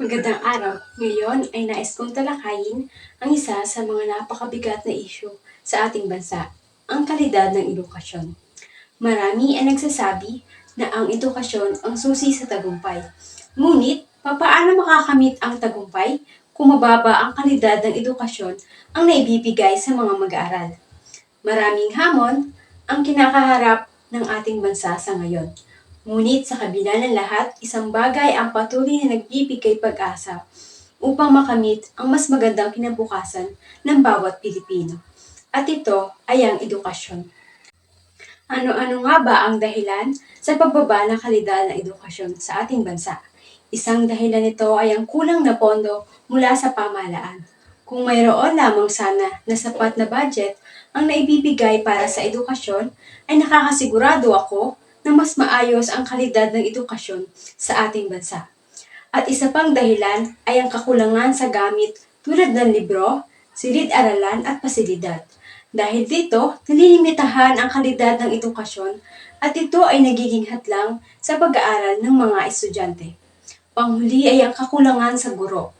Magandang araw. Ngayon ay nais kong talakayin ang isa sa mga napakabigat na isyu sa ating bansa, ang kalidad ng edukasyon. Marami ang nagsasabi na ang edukasyon ang susi sa tagumpay. Ngunit, papaano makakamit ang tagumpay kung mababa ang kalidad ng edukasyon ang naibibigay sa mga mag-aaral? Maraming hamon ang kinakaharap ng ating bansa sa ngayon. Ngunit sa kabila ng lahat, isang bagay ang patuloy na nagbibigay pag-asa upang makamit ang mas magandang kinabukasan ng bawat Pilipino. At ito ay ang edukasyon. Ano-ano nga ba ang dahilan sa pagbaba ng kalidad ng edukasyon sa ating bansa? Isang dahilan nito ay ang kulang na pondo mula sa pamahalaan. Kung mayroon lamang sana na sapat na budget ang naibibigay para sa edukasyon, ay nakakasigurado ako na mas maayos ang kalidad ng edukasyon sa ating bansa. At isa pang dahilan ay ang kakulangan sa gamit tulad ng libro, silid-aralan at pasilidad. Dahil dito, nalilimitahan ang kalidad ng edukasyon at ito ay nagiging hadlang sa pag-aaral ng mga estudyante. Panghuli ay ang kakulangan sa guro.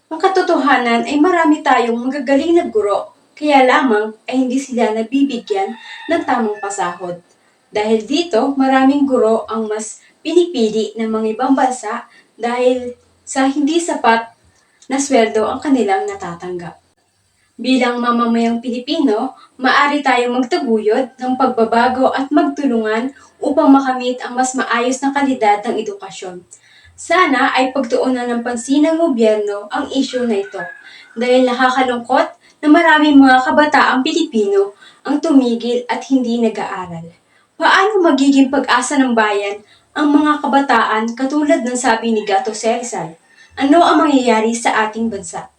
Ang katotohanan ay marami tayong magagaling na guro, kaya lamang ay hindi sila nabibigyan ng tamang pasahod. Dahil dito, maraming guro ang mas pinipili ng mga ibang bansa dahil sa hindi sapat na sweldo ang kanilang natatanggap. Bilang mamamayang Pilipino, maaari tayong magtaguyod ng pagbabago at magtulungan upang makamit ang mas maayos na kalidad ng edukasyon. Sana ay pagtuunan ng pansin ng gobyerno ang isyu na ito dahil nakakalungkot na maraming mga kabataang Pilipino ang tumigil at hindi nag-aaral. Paano magiging pag-asa ng bayan ang mga kabataan katulad ng sabi ni Gato Serrizal? Ano ang mangyayari sa ating bansa?